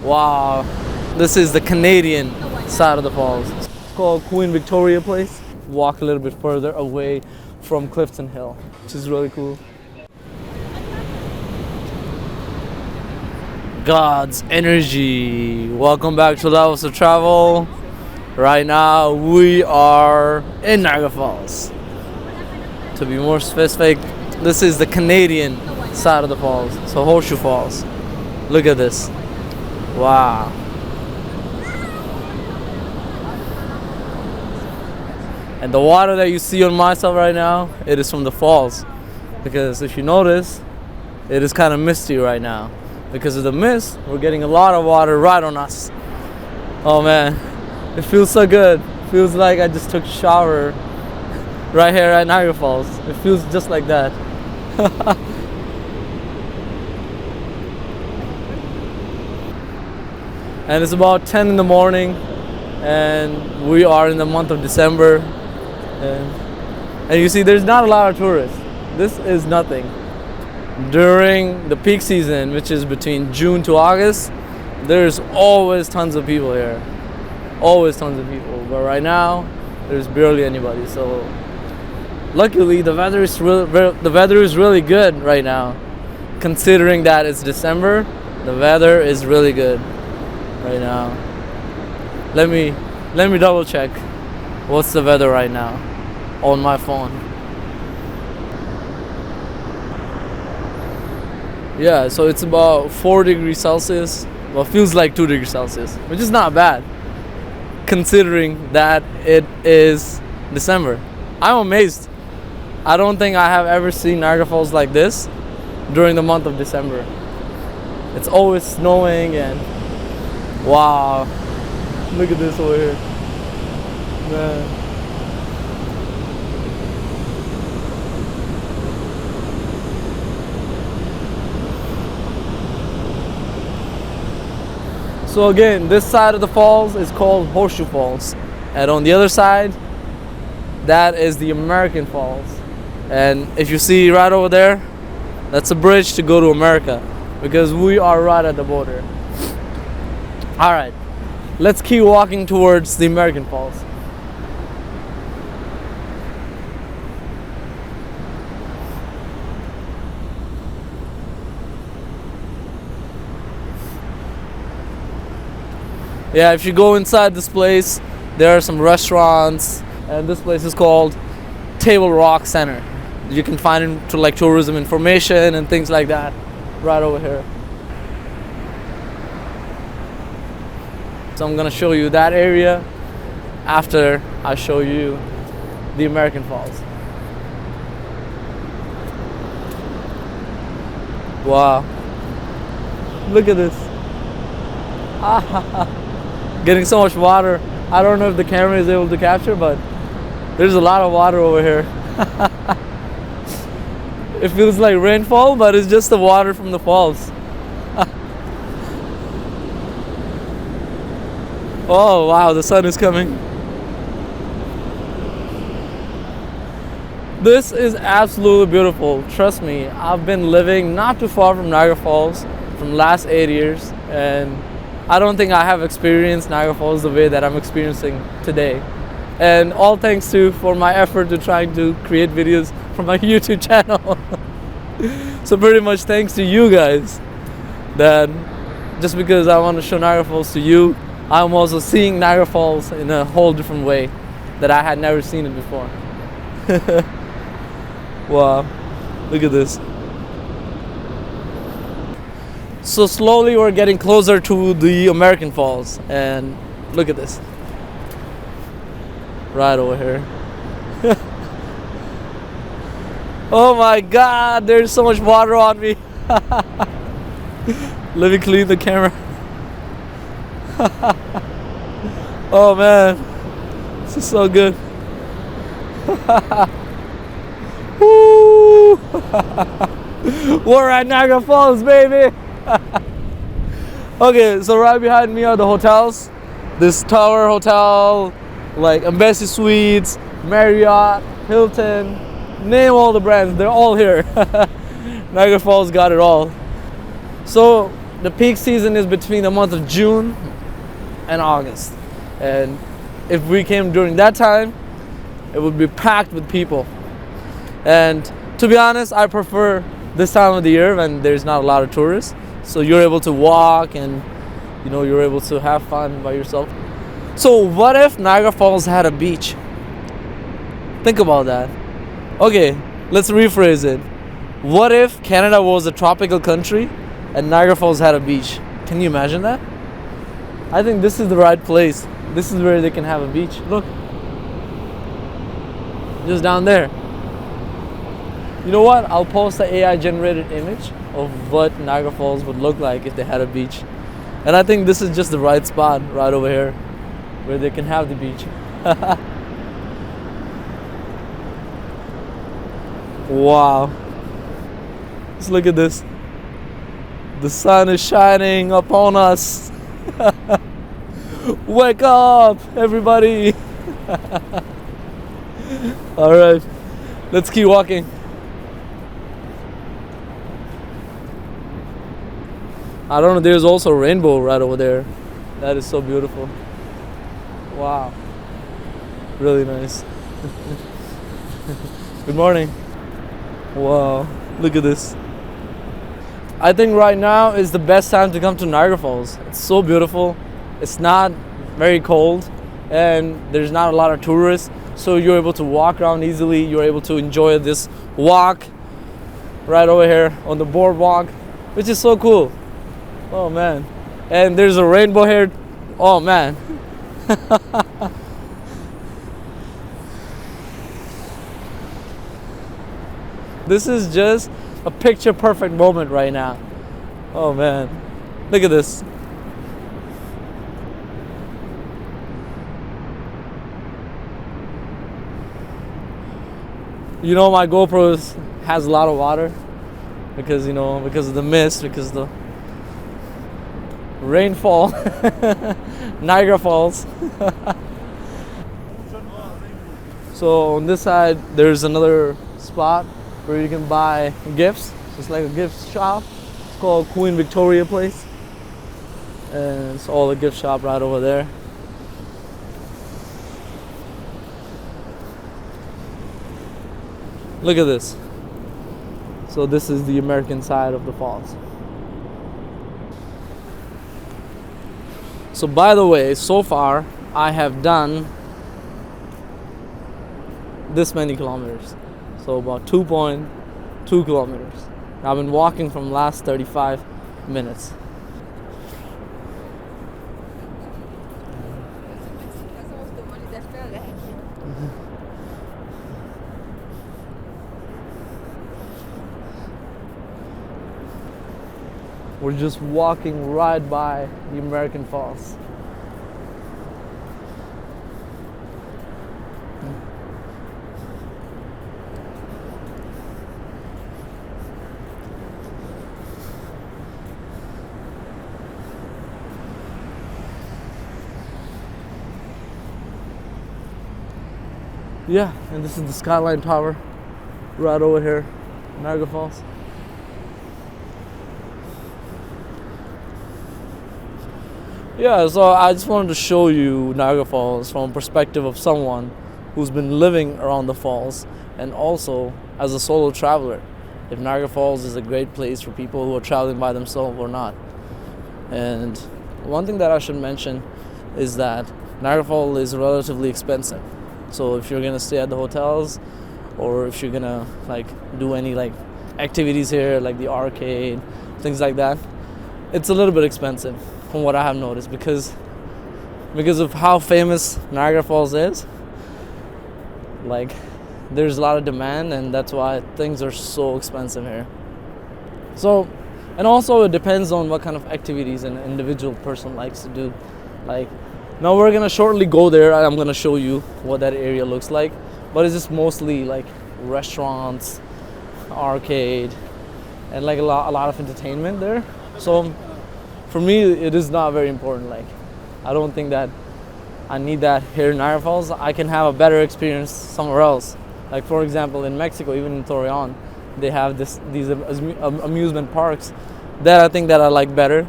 Wow, this is the Canadian side of the falls. It's called Queen Victoria Place. Walk a little bit further away from Clifton Hill, which is really cool. God's energy. Welcome back to Levels of Travel. Right now we are in Niagara Falls. To be more specific, this is the Canadian side of the falls, so Horseshoe Falls. Look at this. Wow. And the water that you see on myself right now, it is from the falls. Because if you notice, it is kind of misty right now. Because of the mist, we're getting a lot of water right on us. Oh man, it feels so good. It feels like I just took a shower right here at Niagara Falls. It feels just like that. And it's about 10 in the morning, and we are in the month of December. And you see, there's not a lot of tourists. This is nothing. During the peak season, which is between June to August, there's always tons of people here. Always tons of people. But right now, there's barely anybody. So luckily, the weather is really good right now. Considering that it's December, the weather is really good right now. Let me double check what's the weather right now on my phone. Yeah, so it's about 4 degrees Celsius. Well, feels like 2 degrees Celsius, which is not bad considering that it is December. I'm amazed. I don't think I have ever seen Niagara Falls like this during the month of December. It's always snowing and wow. Look at this over here. Man. So again, this side of the falls is called Horseshoe Falls. And on the other side, that is the American Falls. And if you see right over there, that's a bridge to go to America, because we are right at the border. All right, let's keep walking towards the American Falls. Yeah, if you go inside this place, there are some restaurants, and this place is called Table Rock Center. You can find into like tourism information and things like that right over here. So I'm gonna show you that area after I show you the American Falls. Wow, look at this. Getting so much water. I don't know if the camera is able to capture, but there's a lot of water over here. It feels like rainfall, but it's just the water from the falls. Oh wow, the sun is coming. This is absolutely beautiful. Trust me, I've been living not too far from Niagara Falls from last 8 years, and I don't think I have experienced Niagara Falls the way that I'm experiencing today. And all thanks to for my effort to trying to create videos for my YouTube channel. So pretty much thanks to you guys, that just because I want to show Niagara Falls to you, I'm also seeing Niagara Falls in a whole different way that I had never seen it before. Wow, look at this. So slowly we're getting closer to the American Falls, and look at this. Right over here. Oh my God, there's so much water on me. Let me clean the camera. Oh man, this is so good. Woo! We're at Niagara Falls, baby. Okay, so right behind me are the hotels. This Tower Hotel, like Embassy Suites, Marriott, Hilton, name all the brands, they're all here. Niagara Falls got it all. So the peak season is between the month of June and August. And if we came during that time, it would be packed with people. And to be honest, I prefer this time of the year when there's not a lot of tourists. So you're able to walk and you're able to have fun by yourself. So what if Niagara Falls had a beach? Think about that. Okay, let's rephrase it. What if Canada was a tropical country and Niagara Falls had a beach? Can you imagine that? I think this is the right place. This is where they can have a beach. Look. Just down there. You know what? I'll post the AI generated image of what Niagara Falls would look like if they had a beach. And I think this is just the right spot right over here where they can have the beach. Wow. Just look at this. The sun is shining upon us. Wake up, everybody. All right, let's keep walking. I don't know, there's also a rainbow right over there. That is so beautiful. Wow. Really nice. Good morning. Wow, look at this. I think right now is the best time to come to Niagara Falls. It's so beautiful. It's not very cold and there's not a lot of tourists. So you're able to walk around easily. You're able to enjoy this walk right over here on the boardwalk, which is so cool. Oh man. And there's a rainbow here. Oh man. This is just a picture perfect moment right now. Oh man. Look at this. My GoPro has a lot of water because of the mist, because of the rainfall. Niagara Falls. So on this side there's another spot where you can buy gifts. It's like a gift shop. It's called Queen Victoria Place, and it's all a gift shop right over there. Look at this. So this is the American side of the falls. So by the way, so far I have done this many kilometers. So about 2.2 kilometers. I've been walking from last 35 minutes. We're just walking right by the American Falls. Yeah, and this is the Skyline Tower right over here, Niagara Falls. Yeah, so I just wanted to show you Niagara Falls from a perspective of someone who's been living around the falls, and also as a solo traveler, if Niagara Falls is a great place for people who are traveling by themselves or not. And one thing that I should mention is that Niagara Falls is relatively expensive. So if you're gonna stay at the hotels, or if you're gonna do any activities here, like the arcade, things like that, it's a little bit expensive from what I have noticed, because of how famous Niagara Falls is. There's a lot of demand, and that's why things are so expensive here. So, and also it depends on what kind of activities an individual person likes to do. Now we're gonna shortly go there, and I'm gonna show you what that area looks like, but it's just mostly restaurants, arcade, and a lot of entertainment there. So for me, it is not very important. I don't think that I need that here in Niagara Falls. I can have a better experience somewhere else. For example, in Mexico, even in Torreon, they have these amusement parks That I think that I like better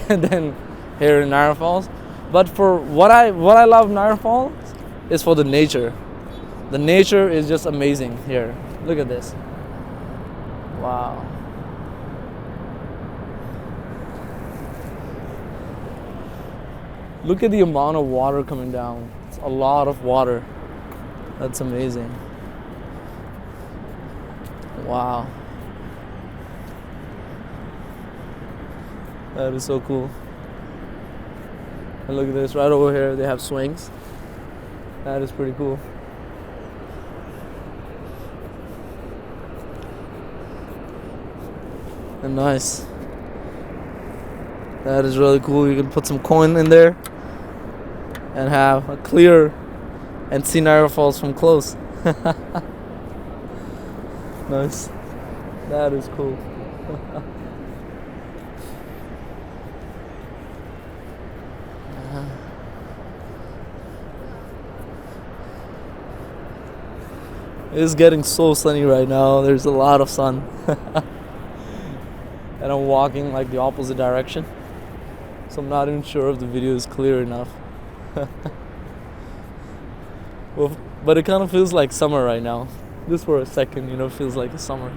than here in Niagara Falls. But for what I love Niagara Falls is for the nature. The nature is just amazing here. Look at this. Wow. Look at the amount of water coming down. It's a lot of water. That's amazing. Wow. That is so cool. And look at this, right over here they have swings. That is pretty cool. And nice. That is really cool. You can put some coin in there and have a clear and see Niagara Falls from close. Nice. That is cool. It's getting so sunny right now. There's a lot of sun. And I'm walking like the opposite direction. So I'm not even sure if the video is clear enough. Well, but it kind of feels like summer right now. Just for a second, feels like a summer.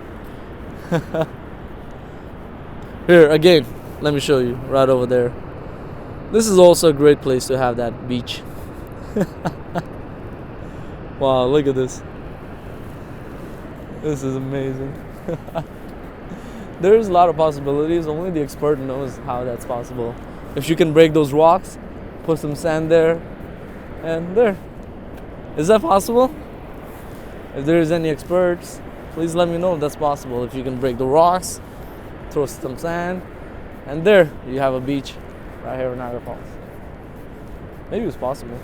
Here, again, let me show you. Right over there. This is also a great place to have that beach. Wow, look at this. This is amazing. There's a lot of possibilities. Only the expert knows how that's possible. If you can break those rocks, put some sand there, and there. Is that possible? If there is any experts, please let me know if that's possible. If you can break the rocks, throw some sand, and there you have a beach right here in Niagara Falls. Maybe it's possible.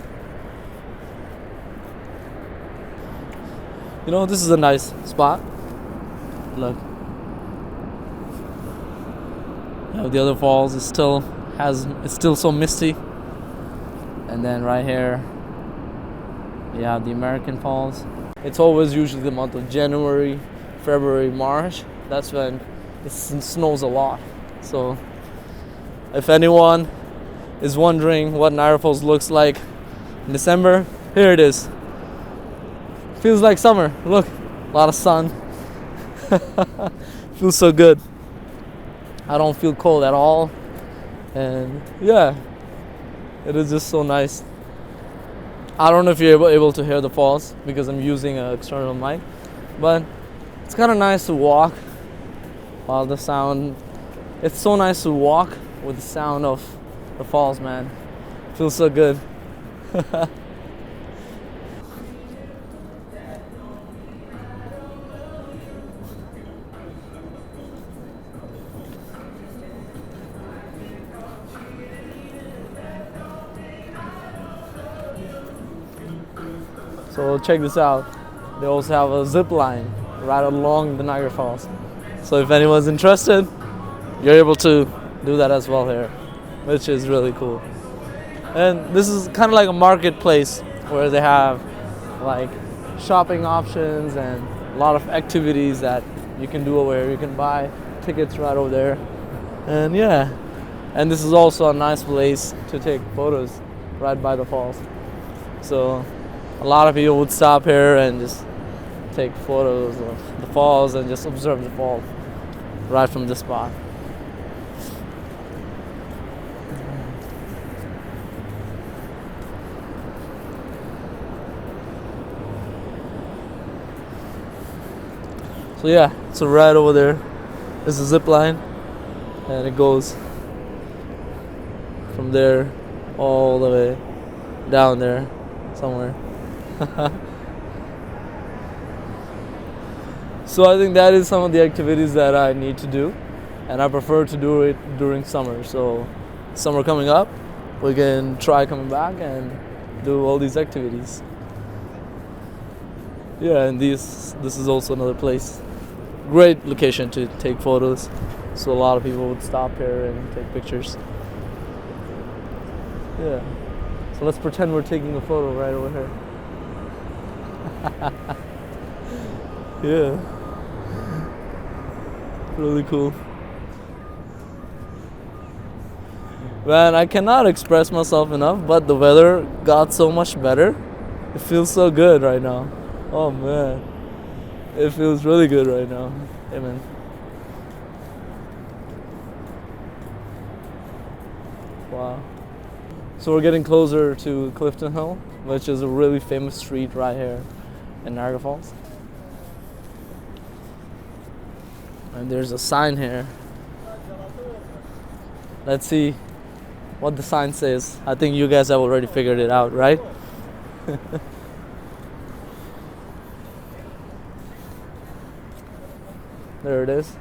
This is a nice spot. Look. The other falls is it's still so misty. And then right here you have the American Falls. It's always usually the month of January, February, March. That's when it snows a lot. So if anyone is wondering what Niagara Falls looks like in December, here it is. Feels like summer. Look, a lot of sun. Feels so good. I don't feel cold at all. And yeah, it is just so nice. I don't know if you're able to hear the falls because I'm using an external mic, but it's kind of nice to walk while the sound. It's so nice to walk with the sound of the falls, man. Feels so good. So check this out. They also have a zip line right along the Niagara Falls. So if anyone's interested, you're able to do that as well here, which is really cool. And this is kind of like a marketplace where they have like shopping options and a lot of activities that you can do over here. You can buy tickets right over there. And yeah, and this is also a nice place to take photos right by the falls. So a lot of people would stop here and just take photos of the falls and just observe the fall right from this spot. So yeah, so right over there is a zip line, and it goes from there all the way down there somewhere. So I think that is some of the activities that I need to do, and I prefer to do it during summer. So summer coming up, we can try coming back and do all these activities. Yeah, and this is also another place. Great location to take photos. So a lot of people would stop here and take pictures. Yeah. So let's pretend we're taking a photo right over here. Yeah. Really cool. Man, I cannot express myself enough, but the weather got so much better. It feels so good right now. Oh man, it feels really good right now. Hey man. Wow. So we're getting closer to Clifton Hill, which is a really famous street right here in Niagara Falls. And there's a sign here. Let's see what the sign says. I think you guys have already figured it out, right? There it is.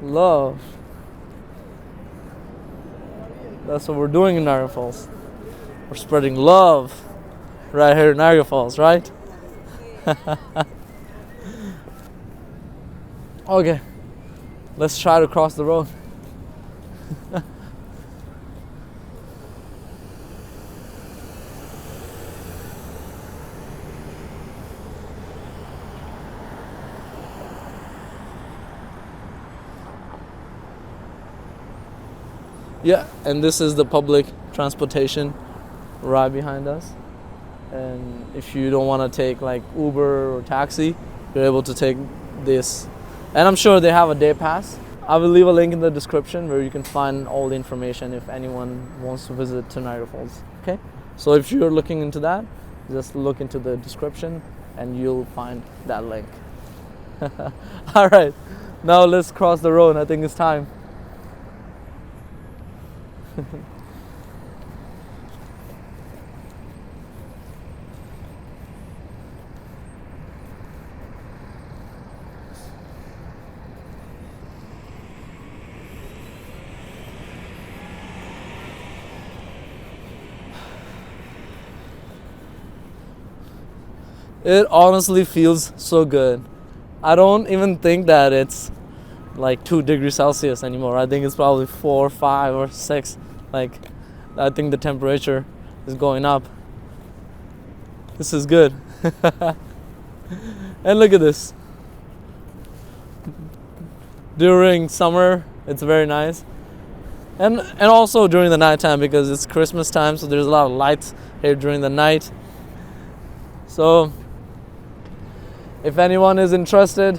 Love. That's what we're doing in Niagara Falls. We're spreading love right here in Niagara Falls, right? Okay, let's try to cross the road. Yeah, and this is the public transportation right behind us. And if you don't want to take like Uber or taxi, you're able to take this. And I'm sure they have a day pass. I will leave a link in the description where you can find all the information if anyone wants to visit to Niagara Falls. Okay? So if you're looking into that, just look into the description and you'll find that link. All right, now let's cross the road. I think it's time. It honestly feels so good. I don't even think that it's like 2 degrees Celsius anymore. I think it's probably 4, 5, or 6. Like, I think the temperature is going up. This is good. And look at this. During summer, it's very nice. And also during the nighttime, because it's Christmas time, so there's a lot of lights here during the night. So if anyone is interested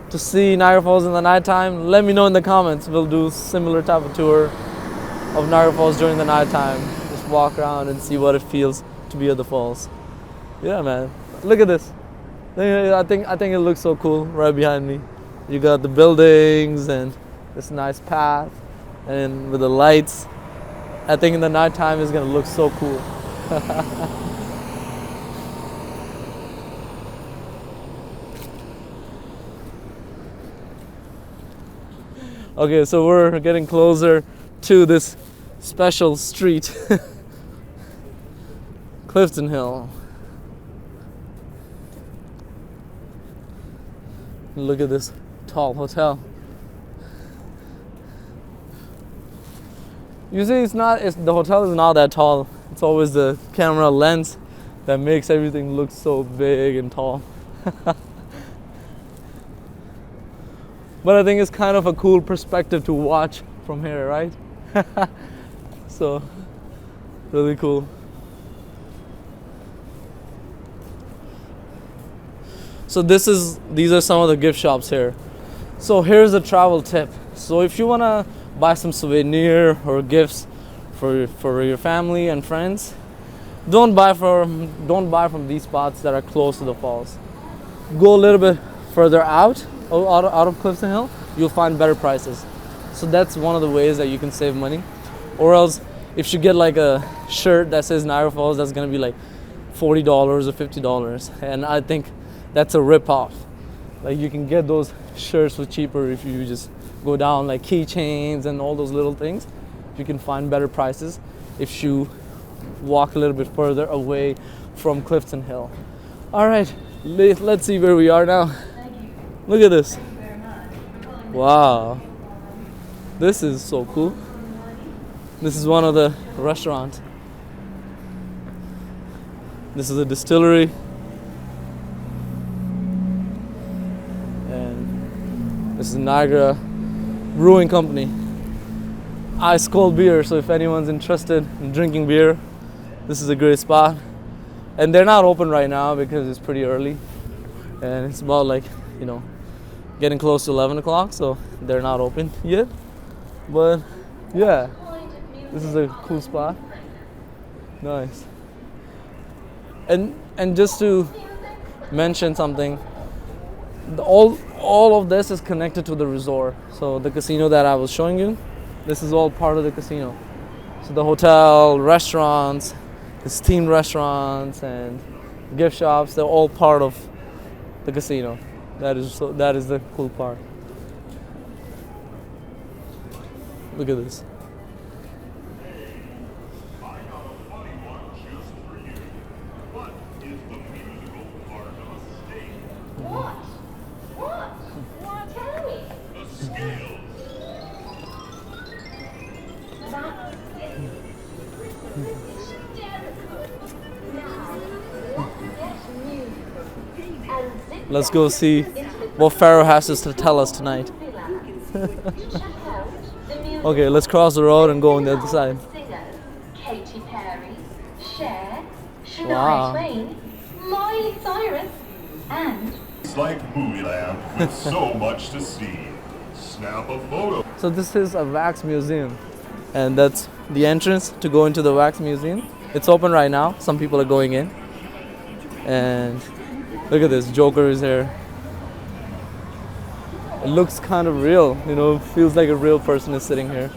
to see Niagara Falls in the nighttime, let me know in the comments. We'll do similar type of tour of Niagara Falls during the nighttime. Just walk around and see what it feels to be at the falls. Yeah, man. Look at this. I think it looks so cool right behind me. You got the buildings and this nice path, and with the lights. I think in the nighttime it's gonna look so cool. Okay, so we're getting closer to this special street, Clifton Hill. Look at this tall hotel. Usually the hotel is not that tall. It's always the camera lens that makes everything look so big and tall. But I think it's kind of a cool perspective to watch from here, right? So, really cool. So these are some of the gift shops here. So here's a travel tip. So if you wanna buy some souvenir or gifts for your family and friends, don't buy from these spots that are close to the falls. Go a little bit further out of Clifton Hill, you'll find better prices. So that's one of the ways that you can save money. Or else, if you get like a shirt that says Niagara Falls, that's gonna be like $40 or $50, and I think that's a rip-off. Like, you can get those shirts for cheaper if you just go down, like keychains and all those little things. You can find better prices if you walk a little bit further away from Clifton Hill. All right, let's see where we are now. Look at this. Wow, this is so cool. This is one of the restaurants. This is a distillery. And this is Niagara Brewing Company. ice cold beer. So if anyone's interested in drinking beer, this is a great spot. And they're not open right now because it's pretty early, and it's about like, you know, getting close to 11 o'clock, so they're not open yet. But yeah, this is a cool spot. Nice. And just to mention something, all of this is connected to the resort. So the casino that I was showing you, this is all part of the casino. So the hotel, restaurants, the themed restaurants and gift shops, they're all part of the casino. That is the cool part. Look at this. Let's go see what Pharaoh has to tell us tonight. Okay, let's cross the road and go on the other side. Wow. It's like Movieland with so much to see. Snap a photo. So this is a wax museum, and that's the entrance to go into the wax museum. It's open right now. Some people are going in, and look at this, Joker is here. It looks kind of real, you know, feels like a real person is sitting here.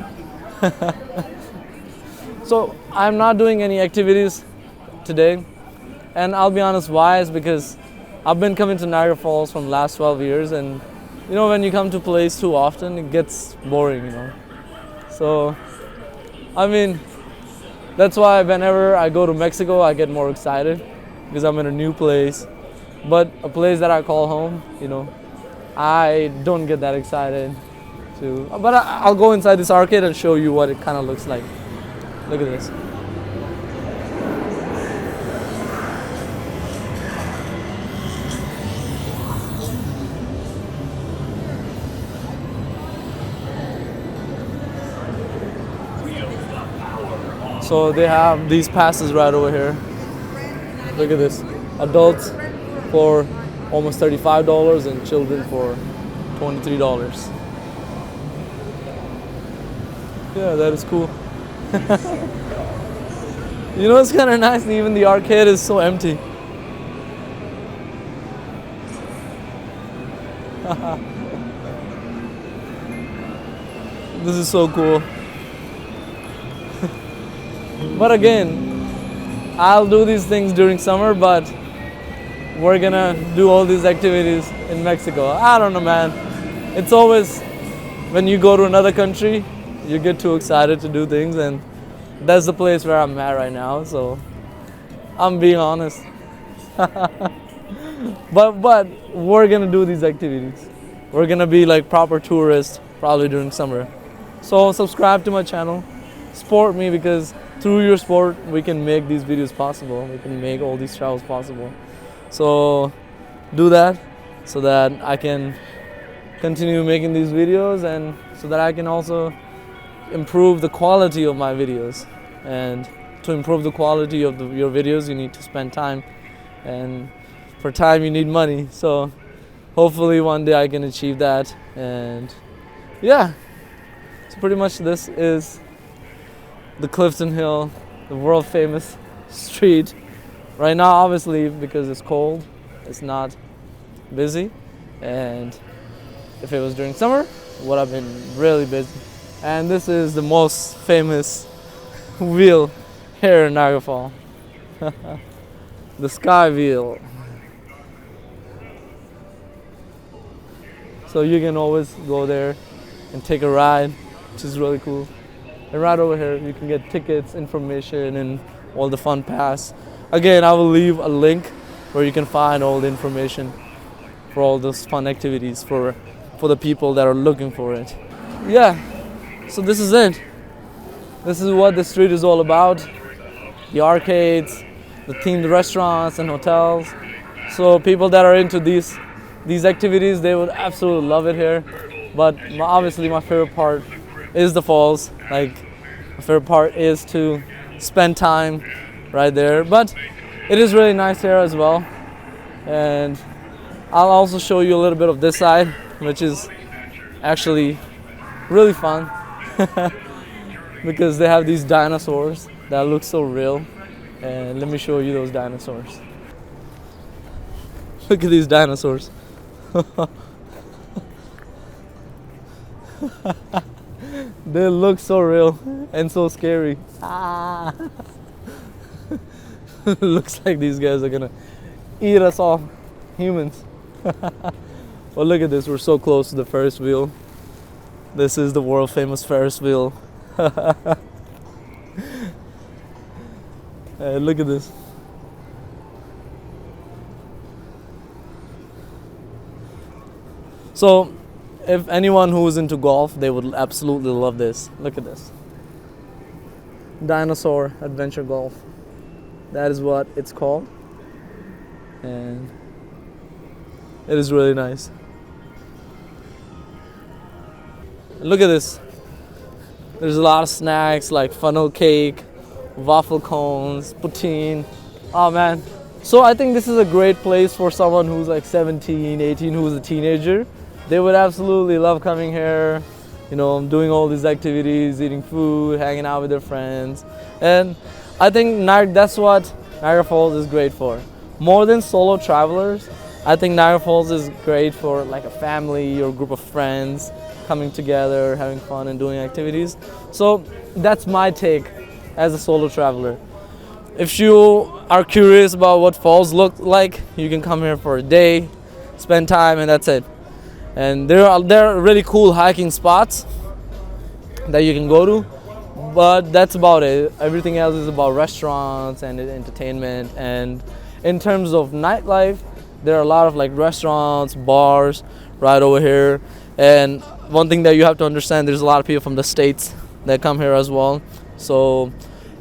So I'm not doing any activities today, and I'll be honest why is because I've been coming to Niagara Falls from the last 12 years, and you know, when you come to a place too often, it gets boring, you know. So I mean, that's why whenever I go to Mexico, I get more excited because I'm in a new place. But a place that I call home, you know, I don't get that excited to. But I'll go inside this arcade and show you what it kind of looks like. Look at this. So they have these passes right over here. Look at this. Adults for almost $35 and children for $23. Yeah, that is cool. You know, it's kind of nice, even the arcade is so empty. This is so cool. But again, I'll do these things during summer, but we're gonna do all these activities in Mexico. I don't know, man. It's always, when you go to another country, you get too excited to do things, and that's the place where I'm at right now, so I'm being honest. But we're gonna do these activities. We're gonna be like proper tourists probably during summer. So subscribe to my channel, support me, because through your support we can make these videos possible. We can make all these travels possible. So do that so that I can continue making these videos, and so that I can also improve the quality of my videos. And to improve the quality of your videos, you need to spend time, and for time you need money. So hopefully one day I can achieve that. And yeah, so pretty much this is the Clifton Hill, the world famous street. Right now, obviously, because it's cold, it's not busy, and if it was during summer, it would have been really busy. And this is the most famous wheel here in Niagara Falls. The Sky Wheel. So you can always go there and take a ride, which is really cool. And right over here, you can get tickets, information, and all the fun pass. Again, I will leave a link where you can find all the information for all those fun activities for the people that are looking for it. Yeah, so this is it. This is what the street is all about. The arcades, the themed restaurants and hotels. So people that are into these activities, they would absolutely love it here. But obviously my favorite part is the falls. Like, my favorite part is to spend time right there. But it is really nice here as well. And I'll also show you a little bit of this side, which is actually really fun because they have these dinosaurs that look so real. And let me show you those dinosaurs. Look at these dinosaurs. They look so real and so scary. Ah. Looks like these guys are gonna eat us all, humans. Well, look at this. We're so close to the Ferris wheel. This is the world famous Ferris wheel. Look at this. So, if anyone who is into golf, they would absolutely love this. Look at this. Dinosaur Adventure Golf. That is what it's called. And it is really nice. Look at this. There's a lot of snacks like funnel cake, waffle cones, poutine. Oh man. So I think this is a great place for someone who's like 17, 18, who's a teenager. They would absolutely love coming here, you know, doing all these activities, eating food, hanging out with their friends. And I think that's what Niagara Falls is great for. More than solo travelers, I think Niagara Falls is great for like a family or a group of friends coming together, having fun and doing activities. So that's my take as a solo traveler. If you are curious about what falls look like, you can come here for a day, spend time, and that's it. And there are really cool hiking spots that you can go to, but that's about it. Everything else is about restaurants and entertainment. And in terms of nightlife, there are a lot of like restaurants, bars right over here. And one thing that you have to understand, there's a lot of people from the States that come here as well. So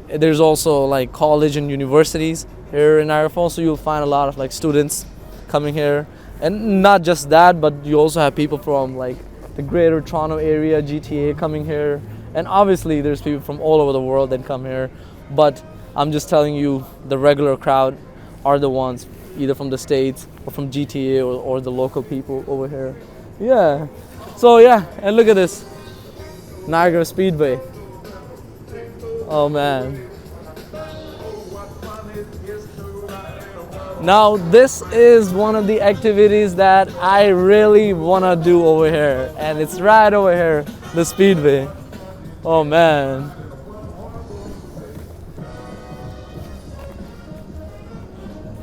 there's also like college and universities here in Niagara Falls, so you'll find a lot of like students coming here. And not just that, but you also have people from like the greater Toronto area, GTA, coming here. And obviously there's people from all over the world that come here. But I'm just telling you, the regular crowd are the ones either from the States or from GTA or the local people over here. Yeah. So yeah, and look at this. Niagara Speedway. Oh man. Now this is one of the activities that I really want to do over here, and it's right over here, the Speedway. Oh man.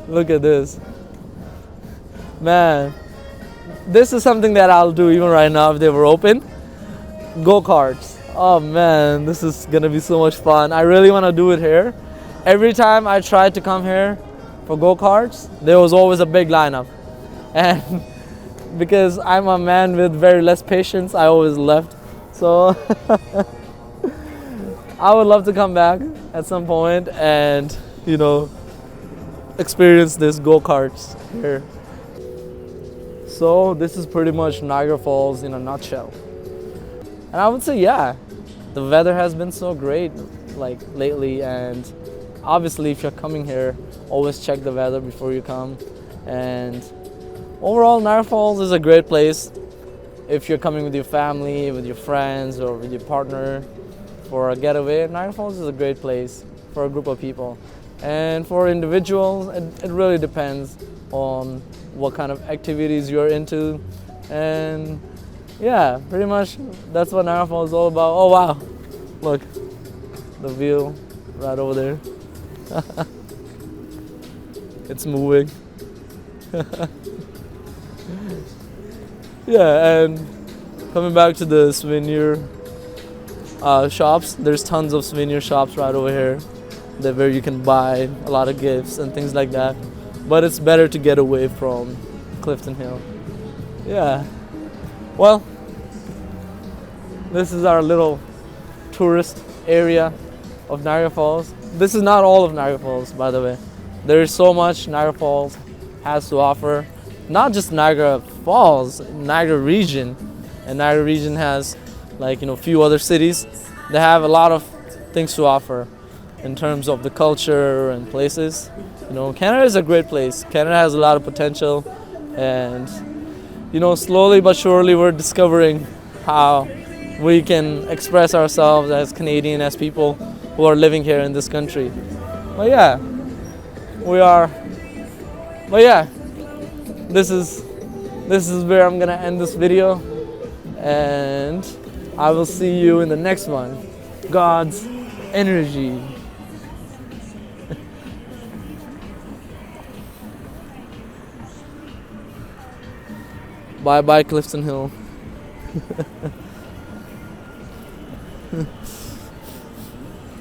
Look at this. Man, this is something that I'll do even right now if they were open. Go-karts. Oh man, this is gonna be so much fun. I really want to do it here. Every time I tried to come here for go-karts, there was always a big lineup, and because I'm a man with very less patience, I always left. So I would love to come back at some point and, you know, experience this go-karts here. So this is pretty much Niagara Falls in a nutshell. And I would say, yeah, the weather has been so great like lately, and obviously if you're coming here, always check the weather before you come. And overall, Niagara Falls is a great place if you're coming with your family, with your friends, or with your partner for a getaway. Niagara Falls is a great place for a group of people. And for individuals, it really depends on what kind of activities you're into. And yeah, pretty much that's what Niagara Falls is all about. Oh wow, look, the view right over there. It's moving. Yeah, and coming back to the souvenir shops, there's tons of souvenir shops right over here where you can buy a lot of gifts and things like that. But it's better to get away from Clifton Hill. Yeah. Well, this is our little tourist area of Niagara Falls. This is not all of Niagara Falls, by the way. There is so much Niagara Falls has to offer. Not just Niagara Falls, Niagara region. And Niagara region has like few other cities. They have a lot of things to offer in terms of the culture and places. Canada is a great place. Canada has a lot of potential, and slowly but surely we're discovering how we can express ourselves as Canadian, as people who are living here in this country. But yeah, we are. But yeah, this is where I'm gonna end this video, and I will see you in the next one. God's energy. Bye bye, Clifton Hill.